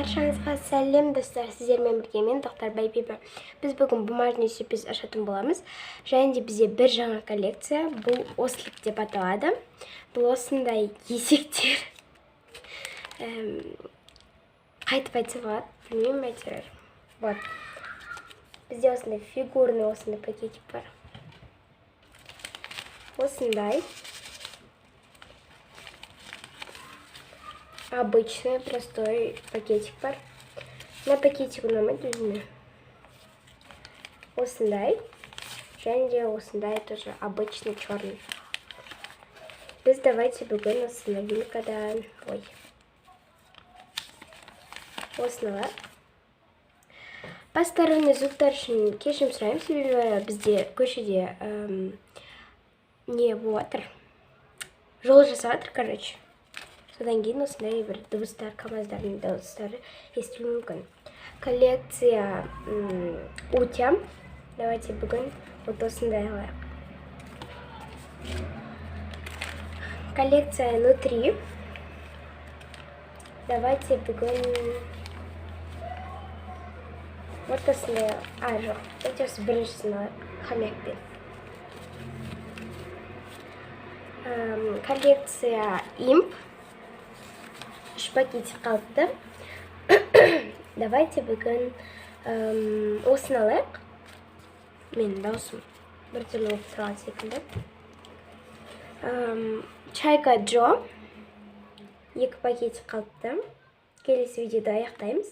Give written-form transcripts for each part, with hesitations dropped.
Баршаңызға сәлем достар, сіздермен бірге мен Тоқтар Байбибі. Біз бүгін бумажный сюрприз ашатын боламыз. Және де бізде бір жаңа коллекция. Бұл ослик деп аталады. Бұл осындай есектер. Қайтып айтса болады, білмеймін әйтеуір. Вот. Бізде осындай фигурный осындай пакетик бар. Осындай. Обычный простой пакетик бар. На пакетик ұнамайды өзіме. Осындай. Және де осындай тоже обычный черный. Біз давайте бүгін осы новинкадан. Ой. Осынылар. Посторонний звуктар үшін кешірім сұраймын, себебі бізде көшеде не болатыр. Жол жасаватыр, короче. Содан кейін осындай бір дыбыстар, камаздардың дыбыстары естілуі мүмкін. Коллекция утям. Давайте бүгін вот осындай алайық. Коллекция внутри. Давайте бүгін вот осындай. Жоқ, өте осы біріншісін алайық. Хомякпен. Коллекция имп. Пакетик қалыпты. Давайте бүгін осыны алайық. Мен даусым бір түрлі болып тұрған секілді. Чайка Джо. 2 пакетик қалыпты. Келесі видеода аяқтаймыз.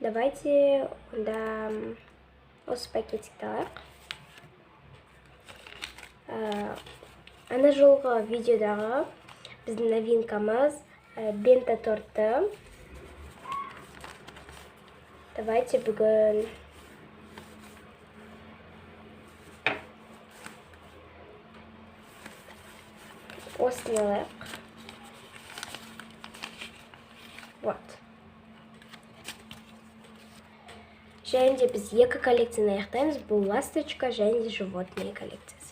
Давайте онда осы пакетикті алайық. Ана жолғы видеодағы біздің новинкамыз бента торты. Давайте бүгін осыны алайық. Вот. Және де біз 2 коллекцияны аяқтаймыз. Бұл ласточка және де животные коллекциясы.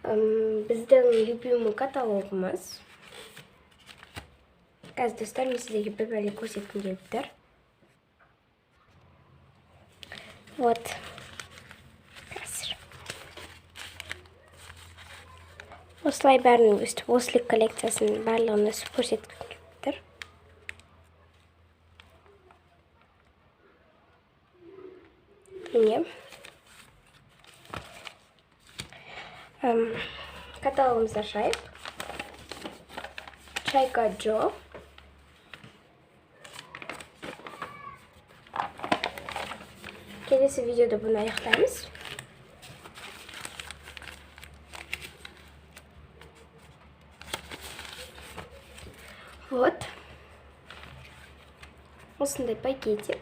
Біздің любимый каталогымыз. Қазір достар, мен сіздерге бір бәле көрсеткім келіп тұр. Вот. Қазір. Осылай бәрін өстіп, ослик коллекциясының барлығын өстіп көрсеткім келіп тұр. Міне. Каталогымызды ашайық. Чайка Джо. Келесі видеода бұны аяқтаймыз. Вот. Осындай пакетик.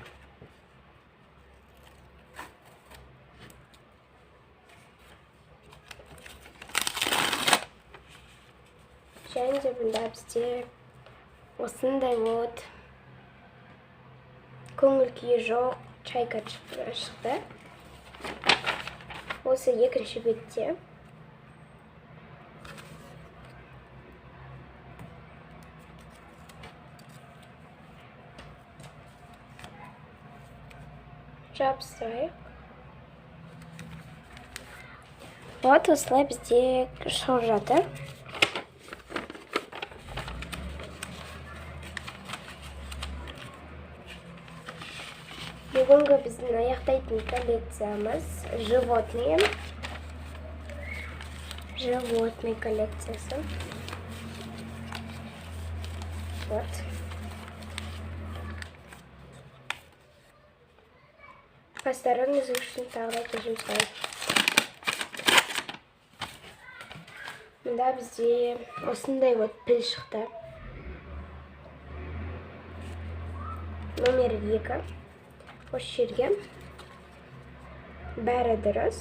Және де бұнда бізде осындай вот көңіл күйі жоқ чайка шықты. Осы екінші бетте. Жабыстырайық. Вот осылай бізде шығып жатыр. Бүгінгі біздің аяқтайтын коллекциямыз животные. Животные коллекциясы. Вот. Посторонний звук үшін тағы кешірім сұраймын. Мұнда бізде осындай вот піл шықты. Номер 2. Осы жерге бәрі дұрыс.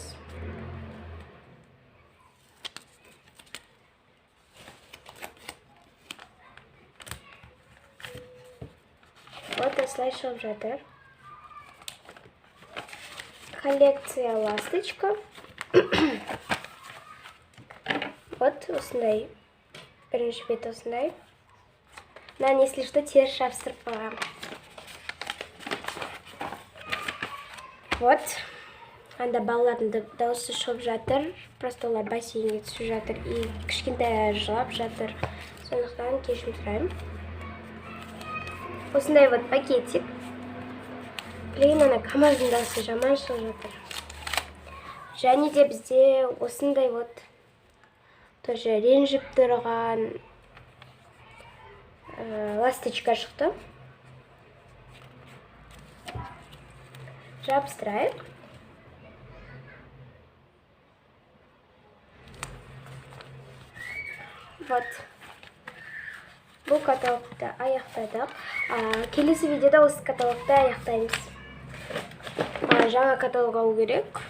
Вот осылай шығып жатыр. Коллекция ласточка. Вот осындай бірінші бет осындай. Мынаны, если что, теріс жабыстырып қойғам. Вот. Анда балалардың дауысы шығып жатыр. Просто олар бассейнге түсіп жатыр. И кішкентай жылап жатыр. Сондықтан кешірім сұраймын. Осындай вот пакетик. Блин, ана КамАЗдың дауысы жаман шығып жатыр. Және де бізде осындай вот тоже ренжіп тұрған ласточка шықты. Жабыстырайық. Вот. Бұл каталогты аяқтадық. Келесі видеода осы каталогты аяқтаймыз. Жаңа каталог алу керек.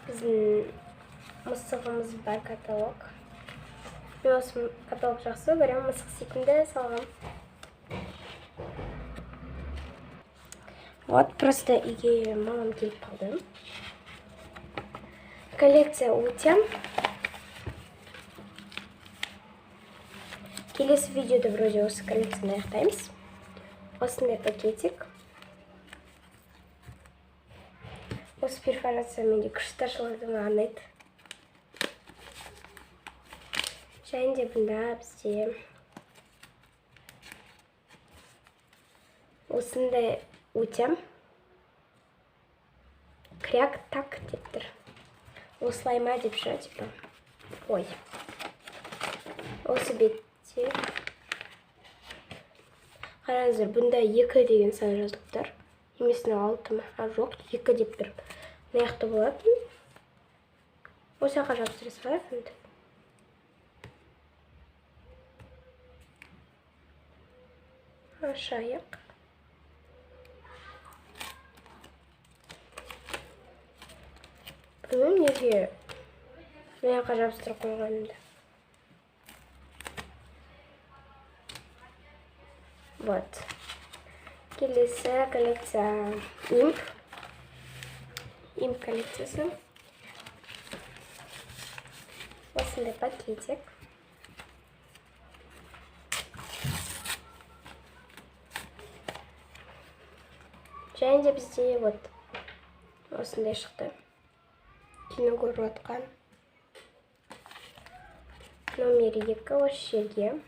Біздің мысығымыз бар каталог. Мен осы каталог жақсы көрем, мысық секілді салғам. Вот, просто үйге мамам келіп қалды. Коллекция өте. Келесі видеода вроде осы коллекцияны аяқтаймыз. Осындай пакетик. Осы перфорация менде күшті ашылады, маған ұнайды. Және де бұнда бізде осындай өтем. Кряк так деп тұр. Осылай ма деп жүр, типа. Ой. Осы бетте. Қараңыздар, бұнда 2 деген сан жазылып тұр. Емесіне 6 ма? Жоқ, 2 деп тұр. Мына жақта болатын. Осы жаққа жабыстыра салайық енді. Ашайық. Білмеймін неге мына жаққа жабыстырып қойғанымды. Вот. Келесі коллекция имп. Имп коллекциясы. Осындай пакетик. Және де бізде вот осындай шықты. Кино көріп отқан. Номер 2 осы жерге.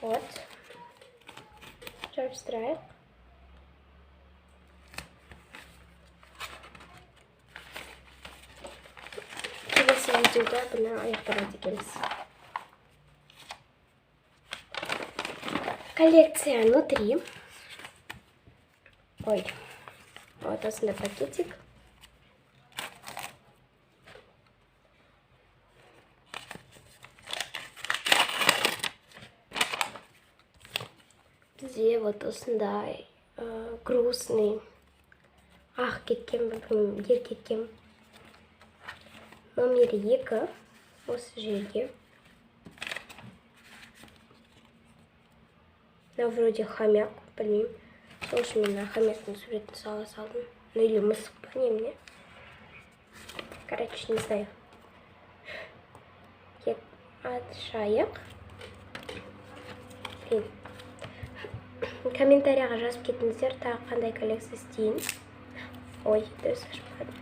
Вот. Жабыстырайық. Келесі видеода бұны аяқтарады екенбіз. Коллекция внутри. Ой. Вот осындай пакетик. Бізде вот осындай грустный ақ кеткен, ер кеткен. Номер 2 осы жерге. На вроде хомяк, білмеймін. Сол үшін мен хомяктың суретін сала салдым. Ну или мысық па, не мне. Короче, не знаю. Кеп ашайық. Комментарияға жазып кетіңіздер, тағы қандай коллекция істейін. Ой, дұрыс ашпадым.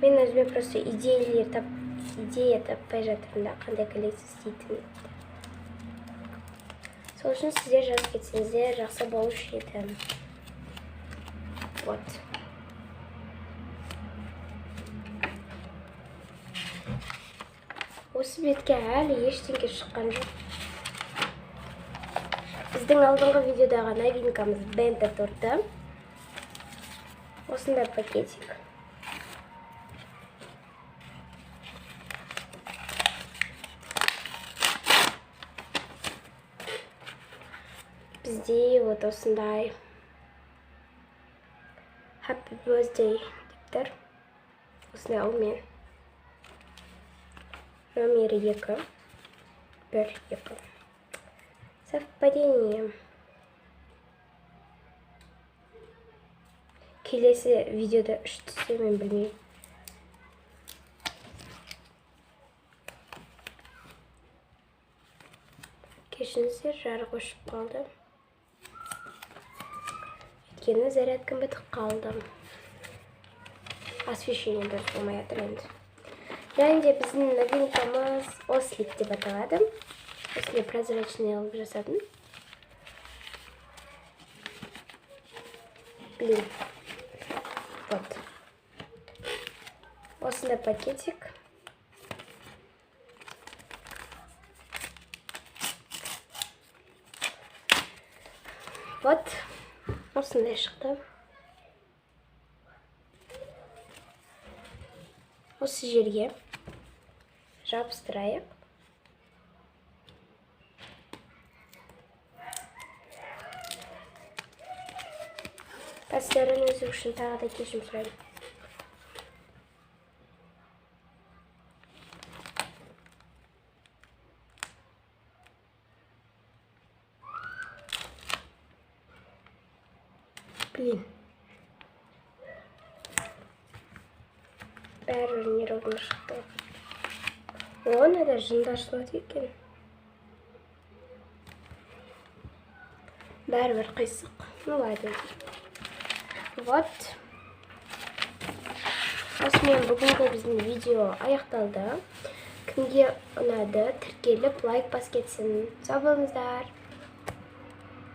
Мен өзіме просто идея таппай жатырмын да, қандай коллекция істейтін. Сол үшін сіздер жазып кетсеңіздер, жақсы болушы еді. Вот. Осы бетке әлі ештеңке шыққан жоқ. Біздің алдыңғы видеодағы новинкамыз бента торты. Осындай пакетик. Бізде вот осындай Happy Birthday дептер. Осындай алмен. Номер 2. 1, 2. Падение. Келесі видеода үш түссе мен білмеймін. Кешіріңіздер, жарық өшіп қалды. Өйткені зарядкам бітіп қалды. Освещение дұрыс болмай жатыр енді. Және де біздің новинкамыз ослик деп аталады. Осындай прозрачный алып жасадым. Блин. Вот. Осындай пакетик. Вот. Осындай шықты. Осы жерге жабыстырайық. Пәстеріңіз үшін тағы да кешірім сұраймын. Блин. Бәрі неровно шықты. Оны да жында ашылады екен. Бәрі қисық. Ну ладно. Вот. Осымен бүгінгі біздің видео аяқталды. Кімге ұнады, тіркеліп лайк бас кетсін. Сау болыңыздар.